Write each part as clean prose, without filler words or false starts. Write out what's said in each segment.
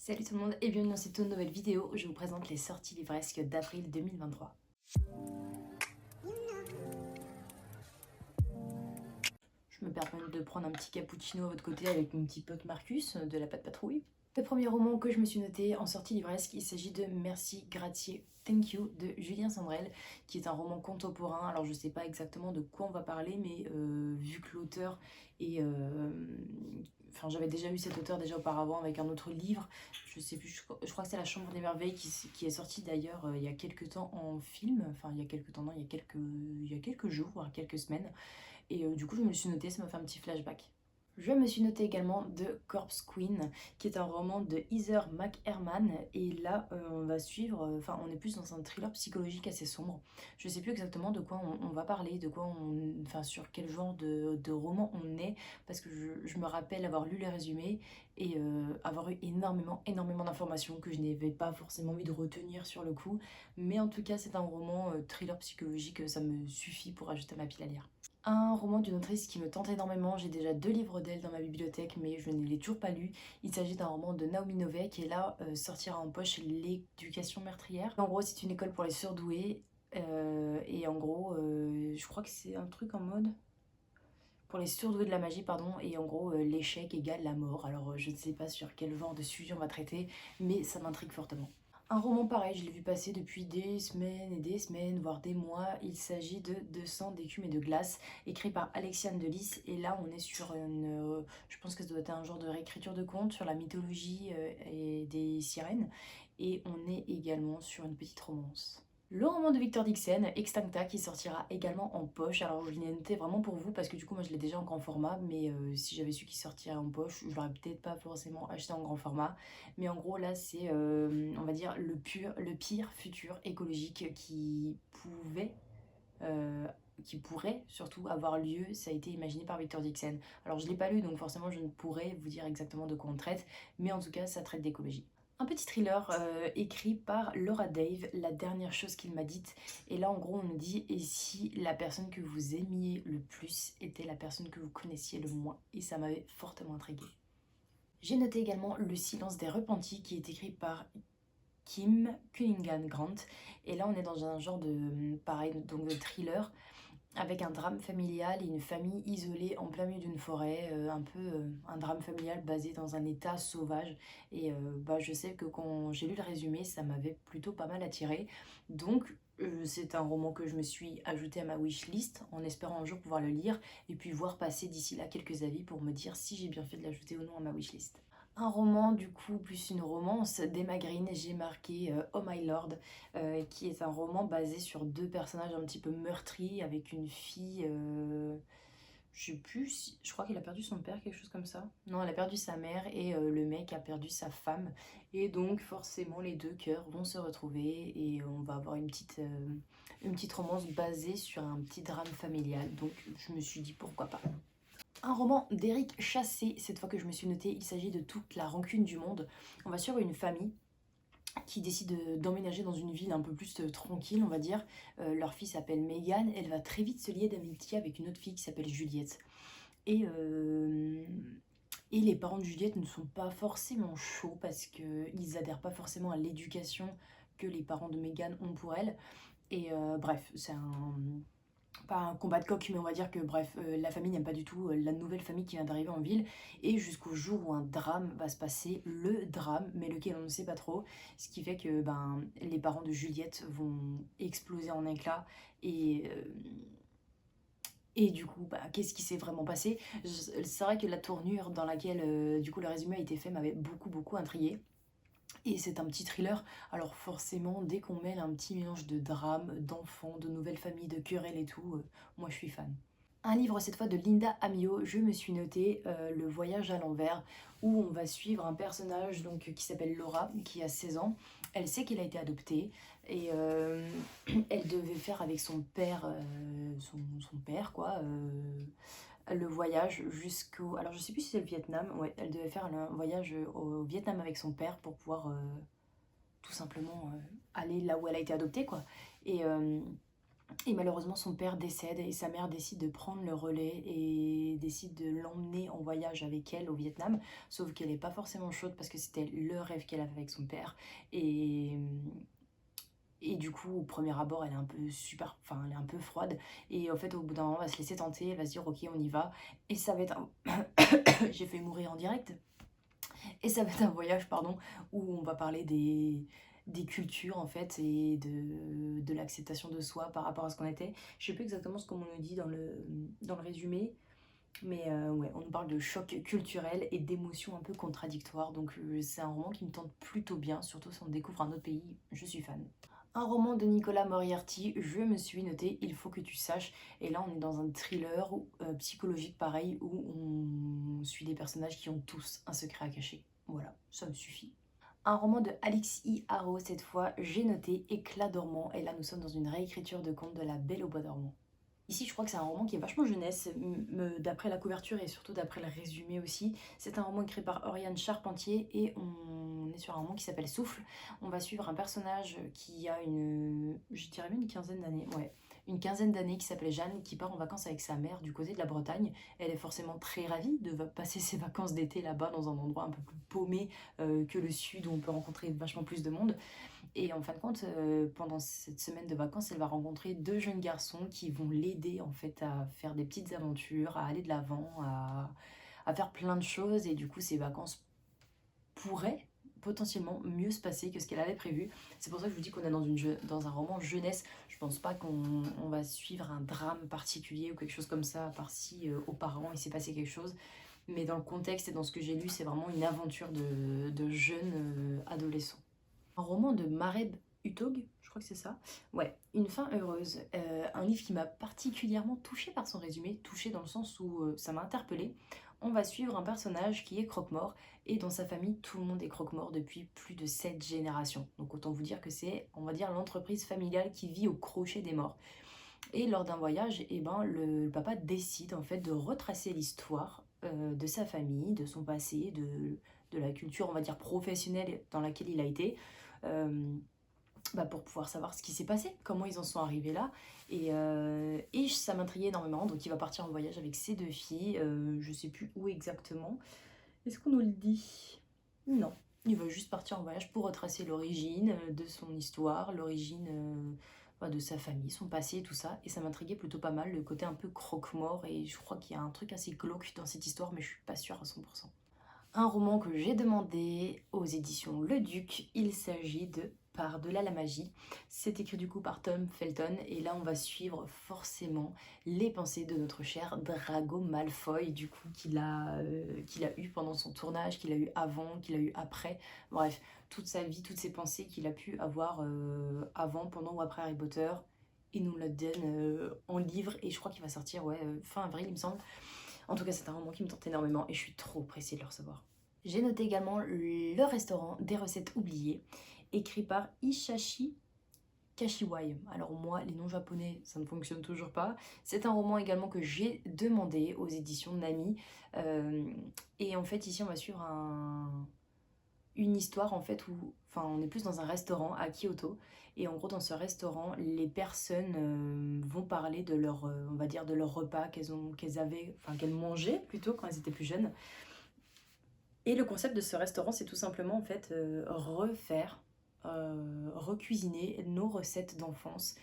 Salut tout le monde et bienvenue dans cette toute nouvelle vidéo où je vous présente les sorties livresques d'avril 2023. Je me permets de prendre un petit cappuccino à votre côté avec mon petit pote Marcus de la Patte Patrouille. Le premier roman que je me suis noté en sortie livresque, il s'agit de Merci, Grazie, Thank You de Julien Sandrel, qui est un roman contemporain. Alors je sais pas exactement de quoi on va parler, mais vu que l'auteur est... Enfin j'avais déjà eu cet auteur déjà auparavant avec un autre livre, je sais plus, je crois que c'est La Chambre des Merveilles qui est sorti d'ailleurs il y a quelques temps en film, enfin il y a quelques temps, non, il y a quelques jours, voire quelques semaines. Et du coup, je me le suis noté, ça m'a fait un petit flashback. Je me suis noté également The Corpse Queen, qui est un roman de Heather McHerman. Et là, on va suivre, enfin, on est plus dans un thriller psychologique assez sombre. Je sais plus exactement de quoi on va parler, enfin, sur quel genre de roman on est, parce que je me rappelle avoir lu les résumés et avoir eu énormément d'informations que je n'avais pas forcément envie de retenir sur le coup. Mais en tout cas, c'est un roman thriller psychologique, ça me suffit pour ajouter à ma pile à lire. Un roman d'une autrice qui me tente énormément, j'ai déjà 2 livres d'elle dans ma bibliothèque mais je ne l'ai toujours pas lu. Il s'agit d'un roman de Naomi Novek qui est là sortira en poche L'éducation meurtrière. En gros c'est une école pour les surdoués et en gros je crois que c'est un truc en mode pour les surdoués de la magie pardon et en gros l'échec égale la mort. Alors je ne sais pas sur quel genre de sujet on va traiter mais ça m'intrigue fortement. Un roman pareil, je l'ai vu passer depuis des semaines et des semaines, voire des mois. Il s'agit de 200 d'écume et de glace, écrit par Alexiane Delis. Et là, on est sur je pense que ça doit être un genre de réécriture de conte sur la mythologie et des sirènes. Et on est également sur une petite romance. Le roman de Victor Dixon, Extincta, qui sortira également en poche. Alors je l'ai noté vraiment pour vous parce que du coup moi je l'ai déjà en grand format, mais si j'avais su qu'il sortirait en poche, je l'aurais peut-être pas forcément acheté en grand format. Mais en gros là c'est, on va dire, le pire futur écologique euh, qui pourrait surtout avoir lieu. Ça a été imaginé par Victor Dixon. Alors je l'ai pas lu donc forcément je ne pourrais vous dire exactement de quoi on traite, mais en tout cas ça traite d'écologie. Un petit thriller écrit par Laura Dave, La dernière chose qu'il m'a dite. Et là, en gros, on nous dit, et si la personne que vous aimiez le plus était la personne que vous connaissiez le moins? Et ça m'avait fortement intriguée. J'ai noté également Le silence des repentis, qui est écrit par Kim Cunningham Grant. Et là, on est dans un genre de, pareil, donc de thriller avec un drame familial et une famille isolée en plein milieu d'une forêt, un peu un drame familial basé dans un état sauvage. Et bah, je sais que quand j'ai lu le résumé, ça m'avait plutôt pas mal attiré. Donc c'est un roman que je me suis ajouté à ma wishlist en espérant un jour pouvoir le lire et puis voir passer d'ici là quelques avis pour me dire si j'ai bien fait de l'ajouter ou non à ma wishlist. Un roman, du coup, plus une romance d'Emma Green, j'ai marqué Oh My Lord, qui est un roman basé sur 2 personnages un petit peu meurtris, avec une fille, je sais plus, je crois qu'elle a perdu son père, quelque chose comme ça. Non, elle a perdu sa mère et le mec a perdu sa femme. Et donc, forcément, les deux cœurs vont se retrouver et on va avoir une petite romance basée sur un petit drame familial. Donc, je me suis dit pourquoi pas. Un roman d'Éric Chassé, cette fois que je me suis noté, il s'agit de Toute la rancune du monde. On va suivre une famille qui décide d'emménager dans une ville un peu plus tranquille, on va dire. Leur fille s'appelle Megan, elle va très vite se lier d'amitié avec une autre fille qui s'appelle Juliette. Et, euh, et les parents de Juliette ne sont pas forcément chauds parce qu'ils adhèrent pas forcément à l'éducation que les parents de Megan ont pour elle. Et bref, c'est pas un combat de coq, mais on va dire que bref, la famille n'aime pas du tout la nouvelle famille qui vient d'arriver en ville, et jusqu'au jour où un drame va se passer, le drame, mais lequel on ne sait pas trop, ce qui fait que ben, les parents de Juliette vont exploser en éclats, et, euh, et du coup, bah, qu'est-ce qui s'est vraiment passé? C'est vrai que la tournure dans laquelle du coup le résumé a été fait m'avait beaucoup intriguée. Et c'est un petit thriller, alors forcément, dès qu'on mêle un petit mélange de drame, d'enfants, de nouvelles familles, de querelles et tout, moi je suis fan. Un livre cette fois de Linda Amio, je me suis noté Le voyage à l'envers, où on va suivre un personnage donc, qui s'appelle Laura, qui a 16 ans. Elle sait qu'elle a été adoptée et elle devait faire avec son père, son père quoi, le voyage jusqu'au... Alors je sais plus si c'est le Vietnam, ouais, elle devait faire un voyage au Vietnam avec son père pour pouvoir tout simplement aller là où elle a été adoptée quoi. Et Et malheureusement, son père décède et sa mère décide de prendre le relais et décide de l'emmener en voyage avec elle au Vietnam. Sauf qu'elle n'est pas forcément chaude parce que c'était le rêve qu'elle avait avec son père. Et, et du coup, au premier abord, elle est un peu super, enfin, elle est un peu froide. Et en fait, au bout d'un moment, elle va se laisser tenter, elle va se dire, ok, on y va. Et ça va être un... J'ai fait mourir en direct. Et ça va être un voyage, pardon, où on va parler des cultures en fait et de l'acceptation de soi par rapport à ce qu'on était. Je sais plus exactement ce qu'on nous dit dans le résumé, mais ouais, on nous parle de choc culturel et d'émotions un peu contradictoires. Donc c'est un roman qui me tente plutôt bien, surtout si on découvre un autre pays, je suis fan. Un roman de Nicolas Moriarty, je me suis noté Il faut que tu saches. Et là, on est dans un thriller psychologique pareil où on suit des personnages qui ont tous un secret à cacher. Voilà, ça me suffit. Un roman de Alix Harrow, cette fois, j'ai noté Éclat dormant. Et là, nous sommes dans une réécriture de conte de La Belle au bois dormant. Ici, je crois que c'est un roman qui est vachement jeunesse, d'après la couverture et surtout d'après le résumé aussi. C'est un roman écrit par Oriane Charpentier et on est sur un roman qui s'appelle Souffle. On va suivre un personnage qui a je dirais même une quinzaine d'années, ouais, une quinzaine d'années qui s'appelle Jeanne, qui part en vacances avec sa mère du côté de la Bretagne. Elle est forcément très ravie de passer ses vacances d'été là-bas dans un endroit un peu plus paumé que le sud où on peut rencontrer vachement plus de monde. Et en fin de compte, pendant cette semaine de vacances, elle va rencontrer deux jeunes garçons qui vont l'aider en fait à faire des petites aventures, à aller de l'avant, à faire plein de choses. Et du coup, ces vacances pourraient potentiellement mieux se passer que ce qu'elle avait prévu. C'est pour ça que je vous dis qu'on est dans un roman jeunesse. Je pense pas qu'on va suivre un drame particulier ou quelque chose comme ça, à part si aux parents il s'est passé quelque chose. Mais dans le contexte et dans ce que j'ai lu, c'est vraiment une aventure de jeunes adolescents. Un roman de Mareb Utog, je crois que c'est ça. Ouais, Une fin heureuse. Un livre qui m'a particulièrement touchée par son résumé, touchée dans le sens où ça m'a interpellée. On va suivre un personnage qui est croque-mort et dans sa famille, tout le monde est croque-mort depuis plus de 7 générations. Donc autant vous dire que c'est, on va dire, l'entreprise familiale qui vit au crochet des morts. Et lors d'un voyage, eh ben, le papa décide en fait de retracer l'histoire de sa famille, de son passé, de la culture, on va dire, professionnelle dans laquelle il a été, euh, pour pouvoir savoir ce qui s'est passé, comment ils en sont arrivés là. Et ça m'intriguait énormément. Donc il va partir en voyage avec ses deux filles, je sais plus où exactement. Est-ce qu'on nous le dit? Non. Il va juste partir en voyage pour retracer l'origine de son histoire, l'origine de sa famille, son passé et tout ça. Et ça m'intriguait plutôt pas mal, le côté un peu croque-mort. Et je crois qu'il y a un truc assez glauque dans cette histoire, mais je suis pas sûre à 100%. Un roman que j'ai demandé aux éditions Le Duc, il s'agit de Par-delà la magie. C'est écrit du coup par Tom Felton et là on va suivre forcément les pensées de notre cher Drago Malfoy du coup qu'il a eu pendant son tournage, qu'il a eu avant, qu'il a eu après. Bref, toute sa vie, toutes ses pensées qu'il a pu avoir avant, pendant ou après Harry Potter. Il nous le donne en livre et je crois qu'il va sortir fin avril il me semble. En tout cas, c'est un roman qui me tente énormément et je suis trop pressée de le recevoir. J'ai noté également Le restaurant des recettes oubliées, écrit par Ishashi Kashiwai. Alors moi, les noms japonais, ça ne fonctionne toujours pas. C'est un roman également que j'ai demandé aux éditions Nami. Euh, et en fait, ici, on va suivre une histoire en fait où, enfin, on est plus dans un restaurant à Kyoto. Et en gros, dans ce restaurant, les personnes vont parler de leur, on va dire, de leur repas qu'elles avaient, enfin, qu'elles mangeaient plutôt quand elles étaient plus jeunes. Et le concept de ce restaurant, c'est tout simplement en fait recuisiner nos recettes d'enfance.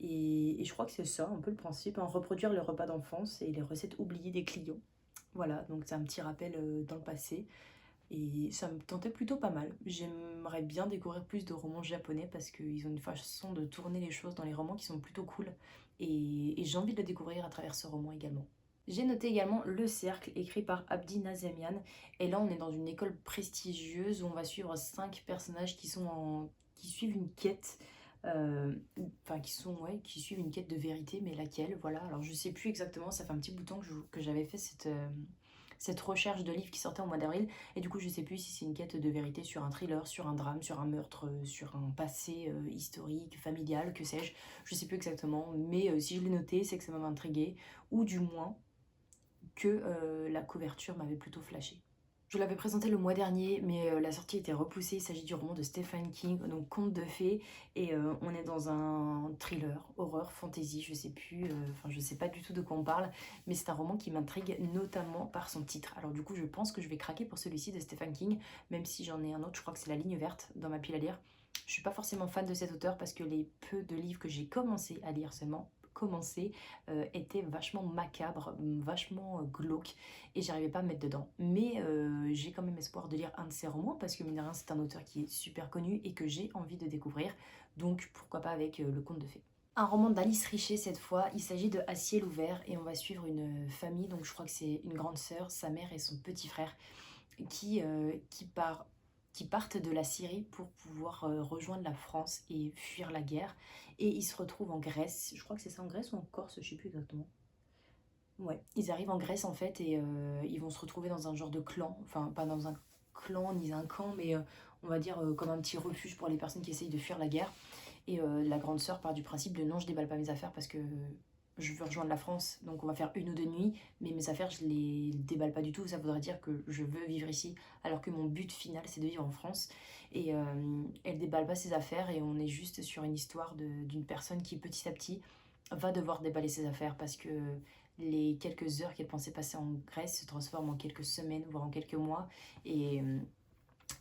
Et je crois que c'est ça un peu le principe, hein, reproduire les repas d'enfance et les recettes oubliées des clients. Voilà, donc c'est un petit rappel dans le passé. Et ça me tentait plutôt pas mal. J'aimerais bien découvrir plus de romans japonais parce qu'ils ont une façon de tourner les choses dans les romans qui sont plutôt cool. Et j'ai envie de le découvrir à travers ce roman également. J'ai noté également Le Cercle, écrit par Abdi Nazemian. Et là, on est dans une école prestigieuse où on va suivre 5 personnages qui suivent une quête. Qui suivent une quête de vérité, mais laquelle, voilà. Alors, je sais plus exactement, ça fait un petit bout de temps que j'avais fait cette recherche de livres qui sortait au mois d'avril. Et du coup, je sais plus si c'est une quête de vérité sur un thriller, sur un drame, sur un meurtre, sur un passé historique, familial, que sais-je. Je sais plus exactement, mais si je l'ai noté, c'est que ça m'a intriguée, ou du moins que la couverture m'avait plutôt flashé. Je l'avais présenté le mois dernier, mais la sortie était repoussée. Il s'agit du roman de Stephen King, donc Conte de fées, et on est dans un thriller, horreur, fantasy, je sais plus, enfin je sais pas du tout de quoi on parle, mais c'est un roman qui m'intrigue notamment par son titre. Alors du coup, je pense que je vais craquer pour celui-ci de Stephen King, même si j'en ai un autre, je crois que c'est La Ligne verte dans ma pile à lire. Je suis pas forcément fan de cet auteur parce que les peu de livres que j'ai commencé à lire seulement, étaient vachement macabres, vachement glauques, et j'arrivais pas à me mettre dedans. Mais j'ai quand même espoir de lire un de ses romans parce que mine de rien c'est un auteur qui est super connu et que j'ai envie de découvrir, donc pourquoi pas avec Le Conte de Fées. Un roman d'Alice Richet cette fois, il s'agit de À ciel ouvert et on va suivre une famille, donc je crois que c'est une grande sœur, sa mère et son petit frère qui partent de la Syrie pour pouvoir rejoindre la France et fuir la guerre. Et ils se retrouvent en Grèce, je crois que c'est ça, en Grèce ou en Corse, je sais plus exactement. Ouais, ils arrivent en Grèce en fait et ils vont se retrouver dans un genre de clan, enfin pas dans un clan ni un camp, mais on va dire comme un petit refuge pour les personnes qui essayent de fuir la guerre. Et la grande sœur part du principe de non, je déballe pas mes affaires parce que je veux rejoindre la France, donc on va faire 1 ou 2 nuits, mais mes affaires je les déballe pas du tout, ça voudrait dire que je veux vivre ici, alors que mon but final c'est de vivre en France. Et elle déballe pas ses affaires et on est juste sur une histoire d'une personne qui petit à petit va devoir déballer ses affaires parce que les quelques heures qu'elle pensait passer en Grèce se transforment en quelques semaines, voire en quelques mois. Et,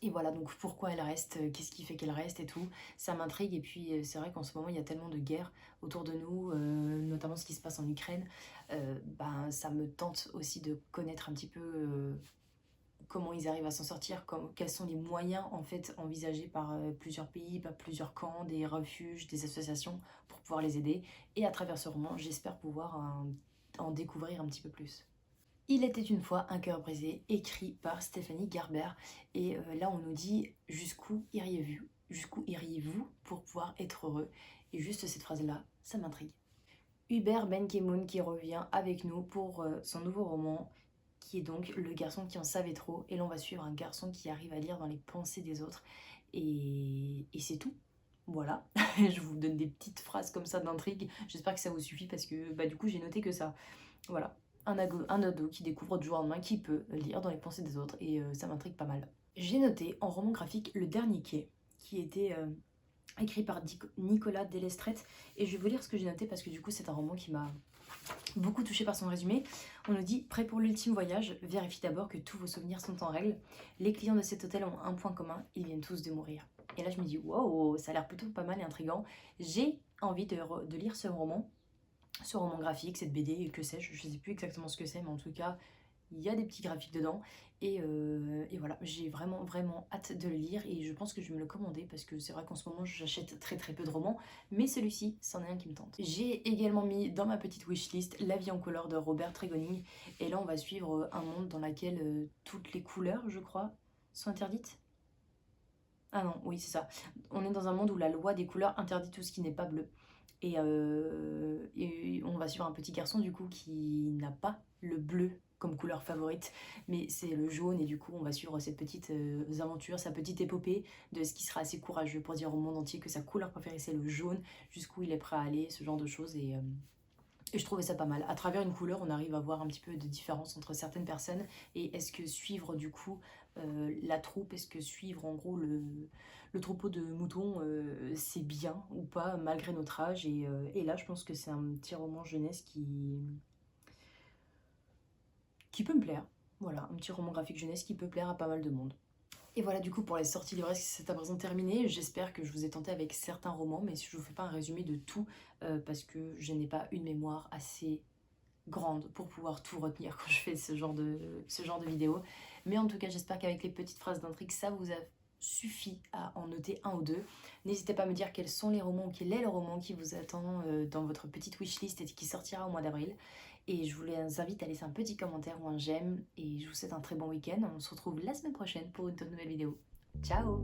et voilà, donc pourquoi elle reste, qu'est-ce qui fait qu'elle reste et tout, ça m'intrigue. Et puis c'est vrai qu'en ce moment il y a tellement de guerres autour de nous, notamment ce qui se passe en Ukraine, ben, ça me tente aussi de connaître un petit peu comment ils arrivent à s'en sortir, quels sont les moyens en fait envisagés par plusieurs pays, par plusieurs camps, des refuges, des associations pour pouvoir les aider. Et à travers ce roman, j'espère pouvoir en découvrir un petit peu plus. Il était une fois un cœur brisé, écrit par Stéphanie Garber. Et là, on nous dit jusqu'où iriez-vous pour pouvoir être heureux. Et juste cette phrase-là, ça m'intrigue. Hubert Benkemoun qui revient avec nous pour son nouveau roman, qui est donc Le garçon qui en savait trop. Et là, on va suivre un garçon qui arrive à lire dans les pensées des autres. Et c'est tout. Voilà, je vous donne des petites phrases comme ça d'intrigue. J'espère que ça vous suffit parce que bah, du coup, j'ai noté que ça. Voilà, un ado qui découvre du jour au lendemain qu'il peut lire dans les pensées des autres. Et ça m'intrigue pas mal. J'ai noté en roman graphique Le Dernier Quai, qui était écrit par Nicolas Delestrette. Et je vais vous lire ce que j'ai noté parce que du coup, c'est un roman qui m'a beaucoup touché par son résumé. On nous dit: prêt pour l'ultime voyage, vérifie d'abord que tous vos souvenirs sont en règle. Les clients de cet hôtel ont un point commun, ils viennent tous de mourir. Et là je me dis wow, ça a l'air plutôt pas mal et intriguant. J'ai envie de lire ce roman graphique, cette BD, que sais-je, je sais plus exactement ce que c'est, mais en tout cas il y a des petits graphiques dedans. Et voilà, j'ai vraiment vraiment hâte de le lire et je pense que je vais me le commander parce que c'est vrai qu'en ce moment j'achète très très peu de romans, mais celui-ci c'en est un qui me tente. J'ai également mis dans ma petite wishlist La vie en couleur de Robert Tregonning, et là on va suivre un monde dans lequel toutes les couleurs, je crois, sont interdites. Ah non, oui c'est ça. On est dans un monde où la loi des couleurs interdit tout ce qui n'est pas bleu. Et on va suivre un petit garçon du coup qui n'a pas le bleu comme couleur favorite, mais c'est le jaune, et du coup on va suivre cette petite aventure, sa petite épopée de ce qui sera assez courageux pour dire au monde entier que sa couleur préférée c'est le jaune, jusqu'où il est prêt à aller, ce genre de choses. Et je trouvais ça pas mal. À travers une couleur, on arrive à voir un petit peu de différence entre certaines personnes. Et est-ce que suivre du coup la troupe, est-ce que suivre en gros le troupeau de moutons, c'est bien ou pas malgré notre âge. Et là, je pense que c'est un petit roman jeunesse qui peut me plaire. Voilà, un petit roman graphique jeunesse qui peut plaire à pas mal de monde. Et voilà, du coup, pour les sorties livresques, c'est à présent terminé. J'espère que je vous ai tenté avec certains romans, mais je ne vous fais pas un résumé de tout parce que je n'ai pas une mémoire assez grande pour pouvoir tout retenir quand je fais ce genre de vidéo. Mais en tout cas, j'espère qu'avec les petites phrases d'intrigue, ça vous a suffi à en noter un ou deux. N'hésitez pas à me dire quels sont les romans, quel est le roman qui vous attend dans votre petite wishlist et qui sortira au mois d'avril. Et je vous les invite à laisser un petit commentaire ou un j'aime. Et je vous souhaite un très bon week-end. On se retrouve la semaine prochaine pour une toute nouvelle vidéo. Ciao!